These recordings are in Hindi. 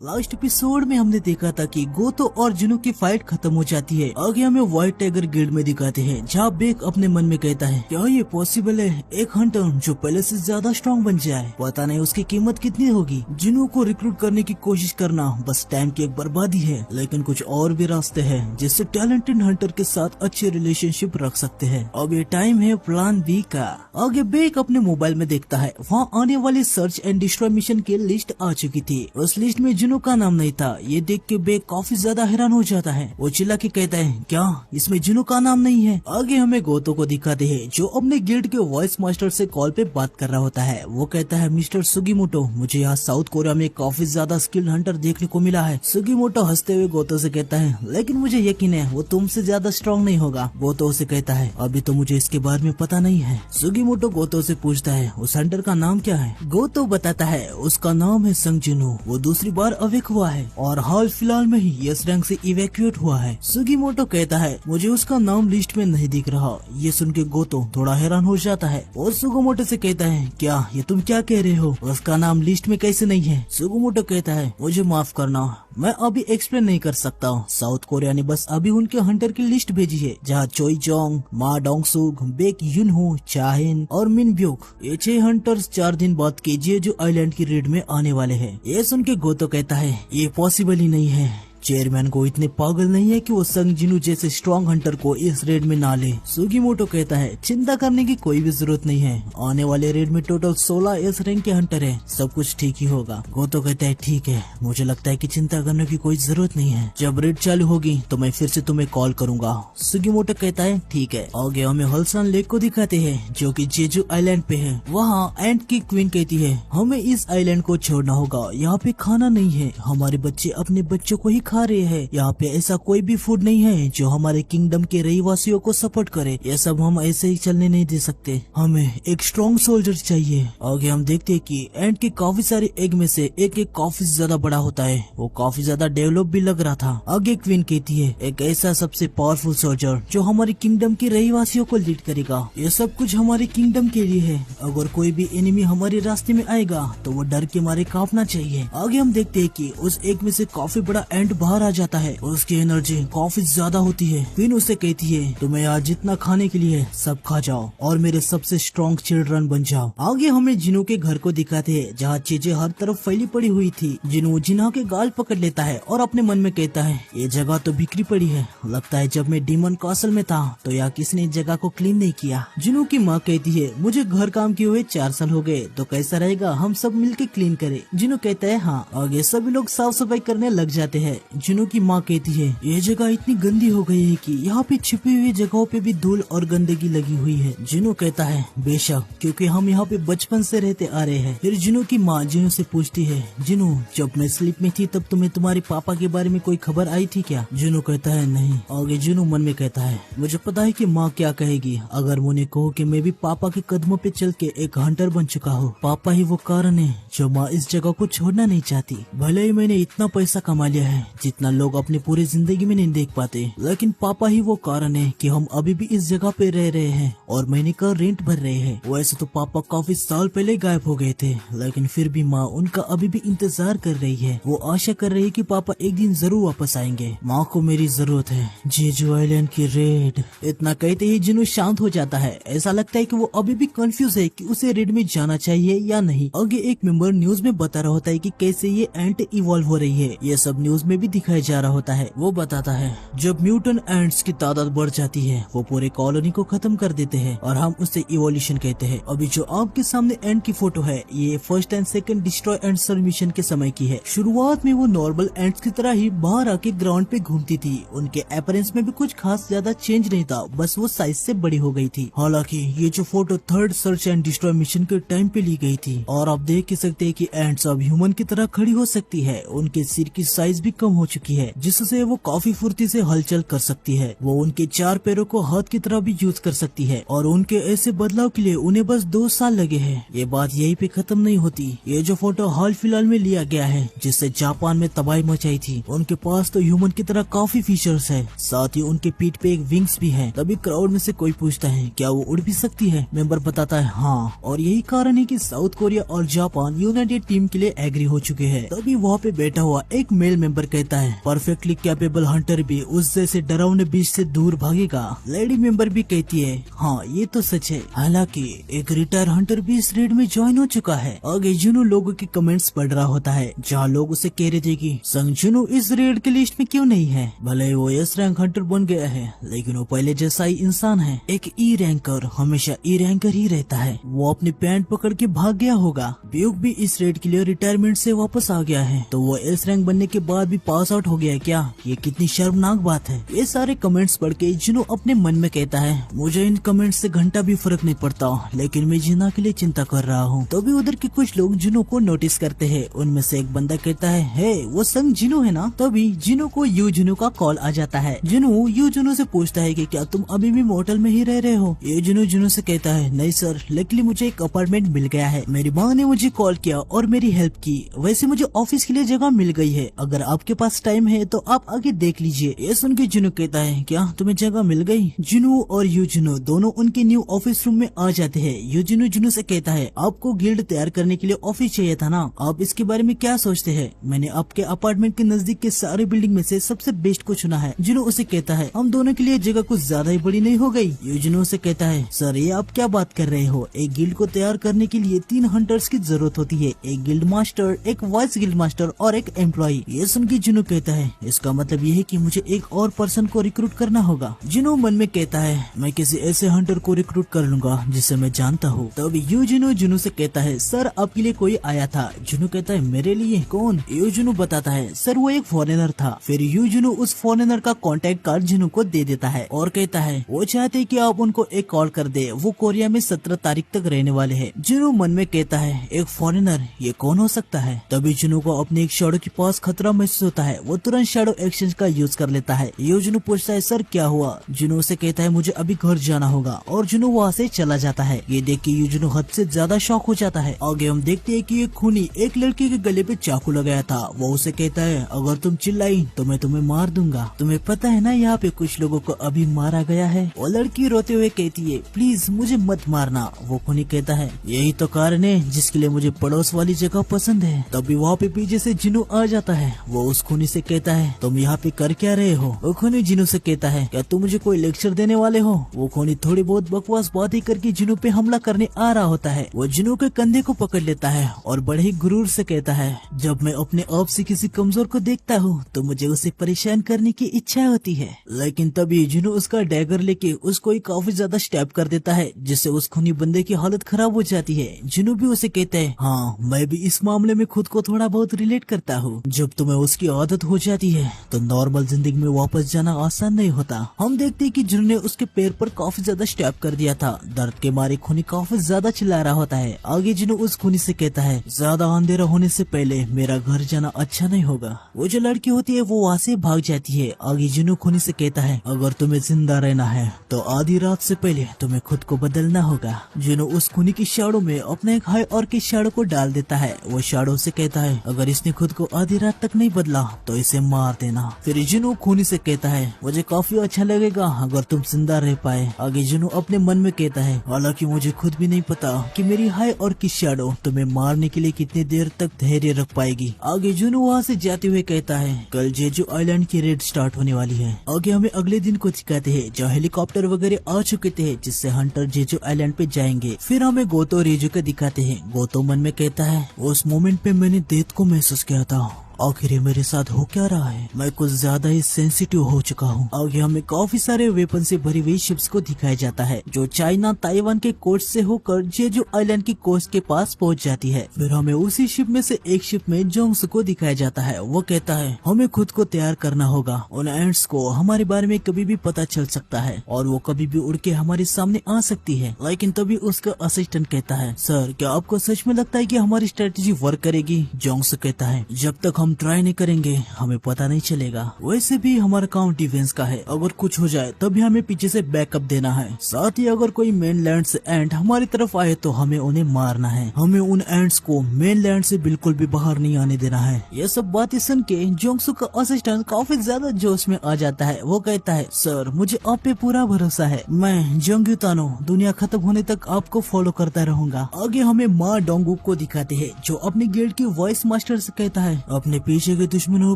लास्ट एपिसोड में हमने देखा था कि गोतो और जुनो की फाइट खत्म हो जाती है। आगे हमें व्हाइट टाइगर गिल्ड में दिखाते हैं, जहाँ बेक अपने मन में कहता है क्या ये पॉसिबल है, एक हंटर जो पहले से ज्यादा स्ट्रॉन्ग बन जाए, पता नहीं उसकी कीमत कितनी होगी। जुनो को रिक्रूट करने की कोशिश करना बस टाइम की एक बर्बादी है, लेकिन कुछ और भी रास्ते हैं जिससे टैलेंटेड हंटर के साथ अच्छे रिलेशनशिप रख सकते हैं। अब ये टाइम है प्लान बी का। आगे बेक अपने मोबाइल में देखता है, वहाँ आने वाली सर्च एंड डिस्ट्रॉय मिशन की लिस्ट आ चुकी थी। उस लिस्ट में जुनो का नाम नहीं था। ये देख के बेक काफी ज्यादा हैरान हो जाता है। वो चिल्ला के कहता है क्या इसमें जुनो का नाम नहीं है। आगे हमें गोतो को दिखाते हैं, जो अपने गिल्ड के वॉइस मास्टर से कॉल पे बात कर रहा होता है। वो कहता है मिस्टर सुगीमोटो, मुझे यहाँ साउथ कोरिया में काफी ज्यादा स्किल्ड हंटर देखने को मिला है। सुगीमोटो हंसते हुए गोतो से कहता है लेकिन मुझे यकीन है वो तुमसे ज्यादा स्ट्रॉन्ग नहीं होगा। गोतो उसे कहता है अभी तो मुझे इसके बारे में पता नहीं है। सुगीमोटो गोतो से पूछता है उस हंटर का नाम क्या है। गोतो बताता है उसका नाम है संग जुनो। वो दूसरी बार अवेक हुआ है और हाल फिलहाल में ही यस रैंक से इवैक्यूएट हुआ है। सुगीमोटो कहता है मुझे उसका नाम लिस्ट में नहीं दिख रहा। ये सुन के गोतो थोड़ा हैरान हो जाता है और सुगीमोटो से कहता है क्या ये तुम क्या कह रहे हो, उसका नाम लिस्ट में कैसे नहीं है। सुगीमोटो कहता है मुझे माफ करना, मैं अभी एक्सप्लेन नहीं कर सकता। साउथ कोरिया ने बस अभी उनके हंटर की लिस्ट भेजी है, जहाँ चोई जोंग, मा डोंगसुग, बेक युनहो, चाहिन और मिन ब्योक, ये 6 हंटर्स 4 दिन बाद केजेजू आइलैंड की रेड में आने वाले हैं। ये सुन के गोतो कहता है ये पॉसिबल ही नहीं है। चेयरमैन को इतने पागल नहीं है कि वो संग जिनु जैसे स्ट्रॉन्ग हंटर को इस रेड में ना ले। सुगीमोटो कहता है चिंता करने की कोई भी जरूरत नहीं है, आने वाले रेड में टोटल 16 एस रैंक के हंटर है, सब कुछ ठीक ही होगा। गोतो कहता है ठीक है, मुझे लगता है कि चिंता करने की कोई जरूरत नहीं है, जब रेड चालू होगी तो मैं फिर से तुम्हें कॉल करूंगा। सुगीमोटो कहता है ठीक है। आगे हमें हल्सान लेक को दिखाते हैं, जो कि जेजू आइलैंड पे है। वहाँ एंट की क्वीन कहती है हमें इस आइलैंड को छोड़ना होगा, यहाँ पे खाना नहीं है, हमारे बच्चे अपने बच्चों को ही खा रहे हैं, यहाँ पे ऐसा कोई भी फूड नहीं है जो हमारे किंगडम के रहीवासियों को सपोर्ट करे, ये सब हम ऐसे ही चलने नहीं दे सकते, हमें एक स्ट्रॉन्ग सोल्जर चाहिए। आगे हम देखते हैं कि एंट के काफी सारे एग में से एक काफी ज्यादा बड़ा होता है, वो काफी ज्यादा डेवलप भी लग रहा था। आगे क्वीन कहती है एक ऐसा सबसे पावरफुल सोल्जर जो हमारे किंगडम के रहीवासियों को लीड करेगा, ये सब कुछ हमारे किंगडम के लिए है, अगर कोई भी एनिमी हमारे रास्ते में आएगा तो वो डर के मारे कांपना चाहिए। आगे हम देखते हैं कि उस एग में से काफी बड़ा एंट बाहर आ जाता है, उसकी एनर्जी काफी ज्यादा होती है। क्वीन उसे कहती है तुम्हें आज जितना खाने के लिए सब खा जाओ और मेरे सबसे स्ट्रॉन्ग चिल्ड्रन बन जाओ। आगे हमें जिनो के घर को दिखाते हैं, जहाँ चीजें हर तरफ फैली पड़ी हुई थी। जिनो जिना के गाल पकड़ लेता है और अपने मन में कहता है ये जगह तो बिखरी पड़ी है, लगता है जब मैं डीमन कासल में था तो यहाँ किसी ने जगह को क्लीन नहीं किया। जिनो की माँ कहती है मुझे घर काम किए हुए 4 साल हो गए, तो कैसा रहेगा हम सब मिलके क्लीन करें। जिनो कहता है हाँ। आगे सभी लोग साफ सफाई करने लग जाते हैं। जिनो की माँ कहती है ये जगह इतनी गंदी हो गई है कि यहाँ पे छिपी हुई जगहों पे भी धूल और गंदगी लगी हुई है। जिनो कहता है बेशक, क्योंकि हम यहाँ पे बचपन से रहते आ रहे हैं। फिर जिनो की माँ जिनो से पूछती है जिनो जब मैं स्लीप में थी तब तुम्हें तुम्हारे पापा के बारे में कोई खबर आई थी क्या। जिनो कहता है नहीं। आगे जिनो मन में कहता है मुझे पता है कि माँ क्या कहेगी अगर मुझे कहो कि मैं भी पापा के कदमों पे चल के एक हंटर बन चुका हूँ। पापा ही वो कारण है जो माँ इस जगह को छोड़ना नहीं चाहती। भले ही मैंने इतना पैसा कमा लिया है जितना लोग अपनी पूरी जिंदगी में नहीं देख पाते, लेकिन पापा ही वो कारण है कि हम अभी भी इस जगह पे रह रहे हैं और महीने का रेंट भर रहे हैं। वैसे तो पापा काफी साल पहले गायब हो गए थे, लेकिन फिर भी माँ उनका अभी भी इंतजार कर रही है। वो आशा कर रही है कि पापा एक दिन जरूर वापस आएंगे। माँ को मेरी जरूरत है। जेजू आइलैंड की रेड। इतना कहते ही जिनु शांत हो जाता है। ऐसा लगता है कि वो अभी भी कंफ्यूज है कि उसे रेड में जाना चाहिए या नहीं। आगे एक मेंबर न्यूज में बता रहा होता है कि कैसे ये एंट इवॉल्व हो रही है। ये सब न्यूज में भी दिखाया जा रहा होता है। वो बताता है जब म्यूटेंट एंट्स की तादाद बढ़ जाती है वो पूरे कॉलोनी को खत्म कर देते हैं और हम उसे इवोल्यूशन कहते हैं। अभी जो आपके सामने एंट की फोटो है ये first and second destroy and mission के समय की है। शुरुआत में वो नॉर्मल एंट्स की तरह ही बाहर आके ग्राउंड पे घूमती थी। उनके अपीयरेंस में भी कुछ खास ज्यादा चेंज नहीं था, बस वो साइज से बड़ी हो गई थी। हालांकि ये जो photo third search and destroy mission के टाइम पे ली गई थी और आप देख ही सकते हैं कि एंट्स अब ह्यूमन की तरह खड़ी हो सकती है। उनके सिर की साइज भी कम हो चुकी है, जिससे वो काफी फुर्ती से हलचल कर सकती है। वो उनके 4 पैरों को हाथ की तरह भी यूज कर सकती है और उनके ऐसे बदलाव के लिए उन्हें बस 2 साल लगे हैं। ये बात यहीं पे खत्म नहीं होती। ये जो फोटो हाल फिलहाल में लिया गया है, जिससे जापान में तबाही मचाई थी, उनके पास तो ह्यूमन की तरह काफी फीचर्स है, साथ ही उनके पीठ पे एक विंग्स भी है। तभी क्राउड में से कोई पूछता है क्या वो उड़ भी सकती है? मेंबर बताता है हाँ, और यही कारण है कि साउथ कोरिया और जापान यूनाइटेड टीम के लिए एग्री हो चुके हैं। तभी वहाँ पे बैठा हुआ एक मेल मेंबर कहता है परफेक्टली कैपेबल हंटर भी उस जैसे डरावने बीच से दूर भागेगा। लेडी मेंबर भी कहती है हाँ ये तो सच है। हालांकि एक रिटायर हंटर भी इस रेड में ज्वाइन हो चुका है। आगे जुनू लोगों के कमेंट्स पढ़ रहा होता है, जहाँ लोग उसे कह रहे थे कि संग जुनू इस रेड के लिस्ट में क्यों नहीं है। भले वो एस रैंक हंटर बन गया है, लेकिन वो पहले जैसा ही इंसान है। एक ई रैंकर हमेशा ई रैंकर ही रहता है। वो अपनी पैंट पकड़ के भाग गया होगा। ब्यूक भी इस रेड के लिए रिटायरमेंट से वापस आ गया है, तो वो एस रैंक बनने के बाद भी पास आउट हो गया है क्या? ये कितनी शर्मनाक बात है। ये सारे कमेंट्स पढ़ के जुनू अपने मन में कहता है मुझे इन कमेंट्स से घंटा भी फर्क नहीं पड़ता, लेकिन मैं जिना के लिए चिंता कर रहा हूँ। तभी उधर के कुछ लोग जुनू को नोटिस करते हैं। उनमें से एक बंदा कहता है हे वो संग जिनू है ना? तभी जिनू को यू जुनू का कॉल आ जाता है। जुनू यू जुनू से पूछता है कि क्या तुम अभी भी मोटल में ही रह रहे हो? ये जुनू से कहता है नहीं सर, लेकिन मुझे एक अपार्टमेंट मिल गया है। मेरी माँ ने मुझे कॉल किया और मेरी हेल्प की। वैसे मुझे ऑफिस के लिए जगह मिल गई है, अगर आपके पास टाइम है तो आप आगे देख लीजिए। ये सुन के जुनू कहता है क्या तुम्हें जगह मिल गई? जुनू और यू जुनू दोनों उनके न्यू ऑफिस रूम में आ जाते हैं। यू जुनू से कहता है आपको गिल्ड तैयार करने के लिए ऑफिस चाहिए था ना, आप इसके बारे में क्या सोचते हैं? मैंने आपके अपार्टमेंट के नजदीक के सारे बिल्डिंग में से सबसे बेस्ट को चुना है। जुनू उसे कहता है हम दोनों के लिए जगह कुछ ज्यादा ही बड़ी नहीं हो गई? यू जुनू से कहता है सर ये आप क्या बात कर रहे हो? एक गिल्ड को तैयार करने के लिए 3 हंटर्स की जरूरत होती है, एक गिल्ड मास्टर, एक वाइस गिल्ड मास्टर और एक एम्प्लॉय। ये सुन के जुनू कहता है इसका मतलब ये है कि मुझे एक और पर्सन को रिक्रूट करना होगा। जुनू मन में कहता है मैं किसी ऐसे हंटर को रिक्रूट कर लूंगा जिसे मैं जानता हूँ। तब यू जुनू से कहता है सर आपके लिए कोई आया था। जुनू कहता है मेरे लिए? कौन? यू जुनू बताता है सर वो एक फॉरेनर था। फिर यू जुनू उस फॉरेनर का कॉन्टेक्ट कार्ड जुनू को दे देता है और कहता है वो चाहते कि आप उनको एक कॉल कर दे, वो कोरिया में 17 तारीख तक रहने वाले हैं। जुनू मन में कहता है एक फॉरेनर, ये कौन हो सकता है? तभी जुनू को अपने एक शैडो के पास खतरा महसूस होता है। वो तुरंत शैडो एक्सचेंज का यूज कर लेता है। यू जुनू पूछता है सर क्या हुआ? जुनू से कहता है मुझे अभी घर जाना होगा और जुनू वहाँ से चला जाता है। ये देख के यू जुनू हद से ज्यादा शॉक हो जाता है। आगे हम देखते हैं कि एक खूनी एक लड़की के गले पे चाकू लगाया था। वो उसे कहता है अगर तुम चिल्लाई तो मैं तुम्हें मार दूंगा। तुम्हें पता है ना यहाँ पे कुछ लोगों को अभी मारा गया है। वो लड़की रोते हुए कहती है प्लीज मुझे मत मारना। वो खूनी कहता है यही तो कारण है जिसके लिए मुझे पड़ोस वाली जगह पसंद है। तभी वहाँ पे पीछे से जिनू आ जाता है। वो उस खूनी से कहता है तुम यहाँ पे कर क्या रहे हो? वो खूनी जिनू से कहता है क्या तुम मुझे कोई लेक्चर देने वाले हो? वो खूनी थोड़ी बहुत बकवास बातें करके जिनू पे हमला करने आ रहा होता है। वो जिनू के कंधे को पकड़ लेता है और बड़े ही गुरूर से कहता है जब मैं अपने आप से किसी कमजोर को देखता हूँ तो मुझे उसे परेशान करने की इच्छा होती है। लेकिन तभी जिनू उसका डैगर लेके उसको काफी ज्यादा स्टैब कर देता है, जिससे उस खूनी बंदे की हालत खराब हो जाती है। जिनू भी उसे कहता है हाँ मैं भी इस मामले में खुद को थोड़ा बहुत रिलेट करता हूँ। जब तुम्हें उसकी आदत हो जाती है तो नॉर्मल जिंदगी में वापस जाना आसान नहीं होता। हम देखते हैं कि जिनू ने उसके पैर पर काफी ज्यादा स्टैब कर दिया था। दर्द के मारे खूनी काफी ज्यादा चिल्ला रहा होता है। आगे जिनू उस खूनी से कहता है ज्यादा अंधेरा होने से पहले मेरा घर जाना अच्छा नहीं होगा। वो जो लड़की होती है वो वहाँ से भाग जाती है। आगे जिनू खूनी से कहता है अगर तुम्हें जिंदा रहना है तो आधी रात से पहले तुम्हें खुद को बदलना होगा। जिनू उस खूनी की शैडो में अपने एक हाई और की शैडो को डाल देता है। वो शैडो से कहता है अगर इसने खुद को आधी रात तक नहीं बदला तो इसे मार देना। फिर जिनू खूनी से कहता है मुझे काफी अच्छा लगेगा अगर तुम जिंदा रह पाए। आगे जिनू अपने मन में कहता है हालांकि मुझे खुद भी नहीं पता कि मेरी हाई और की शैडो तुम्हें मारने के लिए कितनी देर तक धैर्य रख पाएगी। आगे जुनू वहाँ से जाते हुए कहता है कल जेजू आइलैंड की रेड स्टार्ट होने वाली है। आगे हमें अगले दिन को दिखाते हैं जहाँ हेलीकॉप्टर वगैरह आ चुके थे जिससे हंटर जेजू आइलैंड पे जाएंगे। फिर हमें गोतो रेजू को दिखाते हैं। गोतो मन में कहता है उस मोमेंट पे मैंने डेथ को महसूस किया था, आखिर ये मेरे साथ हो क्या रहा है? मैं कुछ ज्यादा ही सेंसिटिव हो चुका हूँ। आगे हमें काफी सारे वेपन से भरी हुई शिप्स को दिखाया जाता है जो चाइना ताइवान के कोस्ट से होकर जेजू आइलैंड की कोस्ट के पास पहुँच जाती है। फिर हमें उसी शिप में से एक शिप में जोंगसू को दिखाया जाता है। वो कहता है हमें खुद को तैयार करना होगा, उन एंट्स को हमारे बारे में कभी भी पता चल सकता है और वो कभी भी उड़ के हमारे सामने आ सकती है। लेकिन तभी उसका असिस्टेंट कहता है सर क्या आपको सच में लगता है कि हमारी स्ट्रेटेजी वर्क करेगी? जोंगसू कहता है जब तक हम ट्राई नहीं करेंगे हमें पता नहीं चलेगा। वैसे भी हमारा काम डिफेंस का है, अगर कुछ हो जाए तभी हमें पीछे से बैकअप देना है। साथ ही अगर कोई मेनलैंड से एंट हमारी तरफ आए तो हमें उन्हें मारना है। हमें उन एंट्स को मेनलैंड से बिल्कुल भी बाहर नहीं आने देना है। ये सब बातें सुन के जोंगसू का असिस्टेंट काफी ज्यादा जोश में आ जाता है। वो कहता है, सर मुझे आप पे पूरा भरोसा है, मैं जोंग्यू तानो दुनिया खत्म होने तक आपको फॉलो करता रहूंगा। आगे हमें माँ डोंगुक को दिखाते हैं जो अपने गिल्ड की वॉइस मास्टर से कहता है, अपने पीछे के दुश्मनों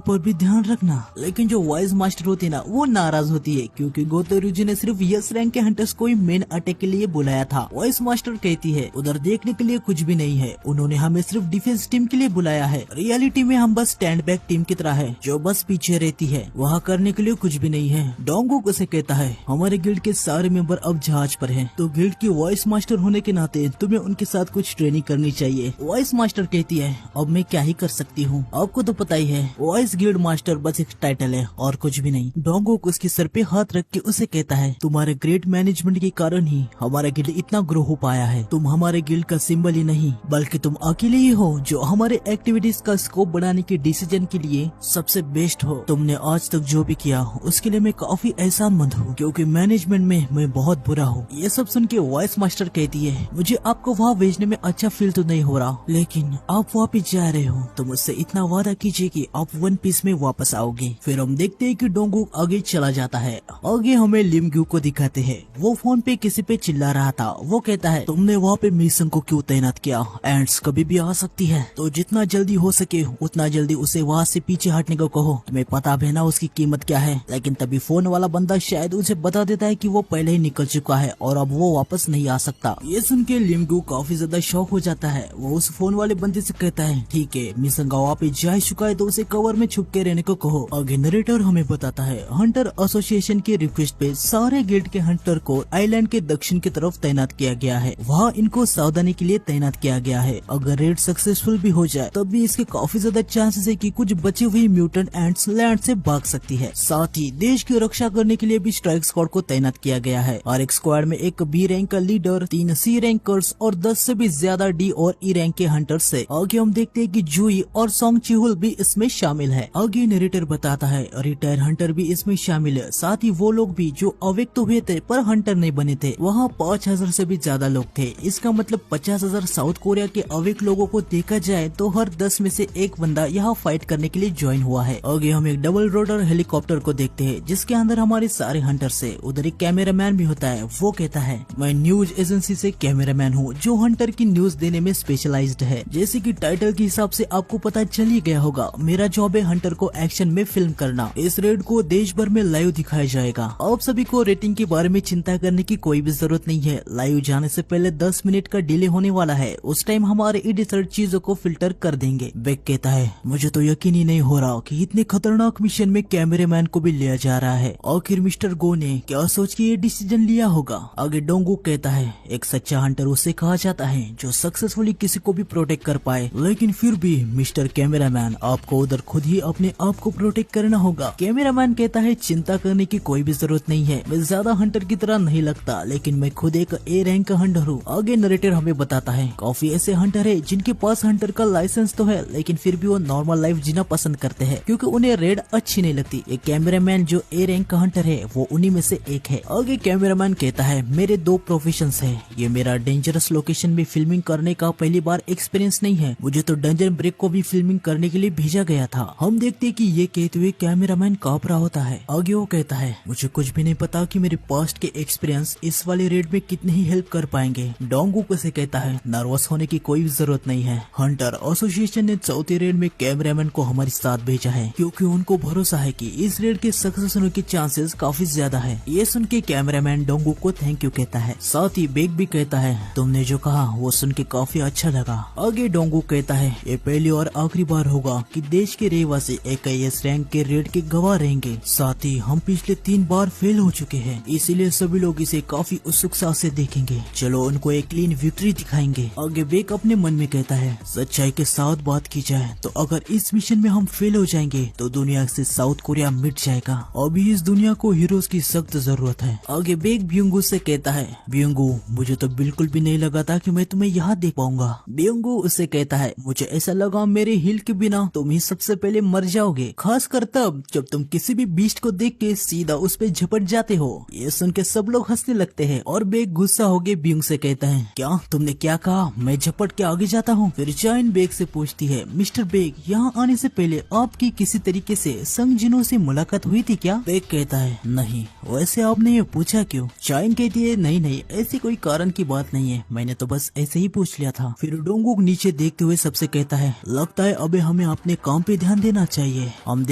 पर भी ध्यान रखना। लेकिन जो वॉइस मास्टर होती है ना, वो नाराज होती है क्योंकि गोतोरुजी ने सिर्फ यस रैंक के हंटर्स को ही मेन अटैक के लिए बुलाया था। वॉइस मास्टर कहती है, उधर देखने के लिए कुछ भी नहीं है, उन्होंने हमें सिर्फ डिफेंस टीम के लिए बुलाया है। रियलिटी में हम बस स्टैंड बैक टीम की तरह है जो बस पीछे रहती है, वहाँ करने के लिए कुछ भी नहीं है। डोंगुक उसे कहता है, हमारे गिल्ड के सारे मेंबर अब जहाज पर हैं, तो गिल्ड की वॉइस मास्टर होने के नाते तुम्हें उनके साथ कुछ ट्रेनिंग करनी चाहिए। वॉइस मास्टर कहती है, अब मैं क्या ही कर सकती हूँ, आपको तो पता ही है वॉइस गिल्ड मास्टर बस एक टाइटल है और कुछ भी नहीं। डोंगुक उसके सर पे हाथ रख के उसे कहता है, तुम्हारे ग्रेट मैनेजमेंट के कारण ही हमारा गिल्ड इतना ग्रो हो पाया है। तुम हमारे गिल्ड का सिंबल ही नहीं बल्कि तुम अकेले ही हो जो हमारे एक्टिविटीज का स्कोप बढ़ाने के डिसीजन के लिए सबसे बेस्ट हो। तुमने आज तक जो भी किया उसके लिए मैं काफी एहसानमंद हूँ क्योंकि मैनेजमेंट में मैं बहुत बुरा हूँ। ये सब सुन के वॉइस मास्टर कहती है, मुझे आपको वहाँ भेजने में अच्छा फील तो नहीं हो रहा, लेकिन आप वापस जा रहे हो तो मुझसे इतना वादा कीजिए कि आप वन पीस में वापस आओगे। फिर हम देखते हैं कि डोंगुक आगे चला जाता है। आगे हमें लिमग्यू को दिखाते हैं, वो फोन पे किसी पे चिल्ला रहा था। वो कहता है, तुमने वहाँ पे मिशन को क्यों तैनात किया, एंड्स कभी भी आ सकती है, तो जितना जल्दी हो सके उतना जल्दी उसे वहाँ से पीछे हटने को कहो। तुम्हें पता भी ना उसकी कीमत क्या है। लेकिन तभी फोन वाला बंदा शायद उसे बता देता है कि वो पहले ही निकल चुका है और अब वो वापस नहीं आ सकता। ये सुन के लिमग्यू काफी ज्यादा शॉक हो जाता है। वो उस फोन वाले बंदे से कहता है, ठीक है मिशन गाँव पे जा चुका है तो उसे कवर में छुप के रहने को कहो। आगे नरेटर हमें बताता है, हंटर एसोसिएशन की रिक्वेस्ट पे सारे गिल्ड के हंटर को आइलैंड के दक्षिण की तरफ तैनात किया गया है। वहाँ इनको सावधानी के लिए तैनात किया गया है। अगर रेड सक्सेसफुल भी हो जाए तब भी इसके काफी ज्यादा चांसेस है कि कुछ बची हुई म्यूटेंट एंट्स लैंड से भाग सकती है। साथ ही देश की रक्षा करने के लिए भी स्ट्राइक स्क्वाड को तैनात किया गया है और एक स्क्वाड में एक बी रैंक का लीडर, 3 सी रैंकर्स और 10 से भी ज्यादा डी और ई रैंक के हंटर्स है। आगे हम देखते हैं कि जूई और सोंग चिहुल भी इसमें शामिल है। आगे नरेटर बताता है, रिटायर हंटर भी इसमें शामिल है। साथ ही वो लोग भी जो अवेक तो हुए थे पर हंटर नहीं बने थे, वहाँ 5000 से भी ज्यादा लोग थे। इसका मतलब 50,000 साउथ कोरिया के अवेक लोगों को देखा जाए तो हर 10 में से एक बंदा यहाँ फाइट करने के लिए ज्वाइन हुआ है। आगे हम एक डबल रोटर हेलीकॉप्टर को देखते हैं जिसके अंदर हमारे सारे हंटर्स है। उधर एक कैमरामैन भी होता है। वो कहता है, मैं न्यूज एजेंसी से कैमरामैन हूँ जो हंटर की न्यूज देने में स्पेशलाइज्ड है। जैसे कि टाइटल के हिसाब से आपको पता चल ही गया होगा, मेरा जॉब है हंटर को एक्शन में फिल्म करना। इस रेड को देश भर में लाइव दिखाया जाएगा। आप सभी को रेटिंग के बारे में चिंता करने की कोई भी जरूरत नहीं है। लाइव जाने से पहले 10 मिनट का डिले होने वाला है। उस टाइम हमारे एडिटर चीजों को फिल्टर कर देंगे। बेक कहता है, मुझे तो यकीन ही नहीं हो रहा कि इतने खतरनाक मिशन में कैमरामैन को भी लिया जा रहा है। आखिर मिस्टर गो ने क्या सोच के ये डिसीजन लिया होगा। आगे डोंगुक कहता है, एक सच्चा हंटर उसे कहा जाता है जो सक्सेसफुली किसी को भी प्रोटेक्ट कर पाए, लेकिन फिर भी मिस्टर कैमरामैन आपको उधर खुद ही अपने आप को प्रोटेक्ट करना होगा। कैमरामैन कहता है, चिंता करने की कोई भी जरूरत नहीं है, मैं ज्यादा हंटर की तरह नहीं लगता, लेकिन मैं खुद एक ए रैंक का हंटर हूँ। आगे नरेटर हमें बताता है, काफी ऐसे हंटर है जिनके पास हंटर का लाइसेंस तो है लेकिन फिर भी वो नॉर्मल लाइफ जीना पसंद करते हैं क्योंकि उन्हें रेड अच्छी नहीं लगती। एक कैमरामैन जो ए रैंक का हंटर है वो उन्हीं में से एक है। आगे कैमरामैन कहता है, मेरे 2 प्रोफेशंस है, ये मेरा डेंजरस लोकेशन में फिल्मिंग करने का पहली बार एक्सपीरियंस नहीं है, मुझे तो डंजन ब्रेक को भी फिल्मिंग करने के लिए भेजा गया था। हम देखते कि ये कहते हुए कैमरामैन कांप रहा होता है। आगे वो कहता है, मुझे कुछ भी नहीं पता कि मेरे पास्ट के एक्सपीरियंस इस वाले रेड में कितनी ही हेल्प कर पाएंगे। डोंगुक से कहता है, नर्वस होने की कोई जरूरत नहीं है, हंटर एसोसिएशन ने चौथे रेड में कैमरामैन को हमारे साथ भेजा है क्योंकि उनको भरोसा है कि इस रेड के सक्सेस होने के चांसेस काफी ज्यादा है। ये सुन के कैमरामैन डोंगुक को थैंक यू कहता है। साथ ही बेक भी कहता है, तुमने जो कहा वो सुन के काफी अच्छा लगा। आगे डोंगुक कहता है, ये पहली और आखिरी बार होगा कि देश के रहवासी AKS रैंक के रेड के गवाह रहेंगे। साथ ही हम पिछले 3 बार फेल हो चुके हैं, इसीलिए सभी लोग इसे काफी उत्सुकता से देखेंगे। चलो उनको एक क्लीन विक्ट्री दिखाएंगे। आगे बेक अपने मन में कहता है, सच्चाई के साथ बात की जाए तो अगर इस मिशन में हम फेल हो जाएंगे तो दुनिया से साउथ कोरिया मिट जाएगा। अभी इस दुनिया को हीरोज की सख्त जरूरत है। आगे बेक ब्यूंगू से कहता है, ब्यूंगू मुझे तो बिल्कुल भी नहीं लगा था कि मैं तुम्हें यहाँ देख पाऊंगा। ब्यूंगू उससे कहता है, मुझे ऐसा लगा मेरे हिल के बिना ना तुम ही सबसे पहले मर जाओगे, खास कर तब जब तुम किसी भी बीस्ट को देख के सीधा उस पे झपट जाते हो। ये सुन के सब लोग हंसने लगते हैं और बेग गुस्सा होके ब्यूंग से कहता है, क्या तुमने क्या कहा, मैं झपट के आगे जाता हूँ। फिर चाइन बेग से पूछती है, मिस्टर बेग यहाँ आने से पहले आपकी किसी तरीके से संग जिनों से मुलाकात हुई थी क्या? बेग कहता है, नहीं। वैसे आपने ये पूछा क्यों? चाइन कहती है, नहीं ऐसी कोई कारण की बात नहीं है, मैंने तो बस ऐसे ही पूछ लिया था। फिर डोंगुक नीचे देखते हुए सबसे कहता है, लगता है अबे हमें अपने काम पे ध्यान देना चाहिए। हम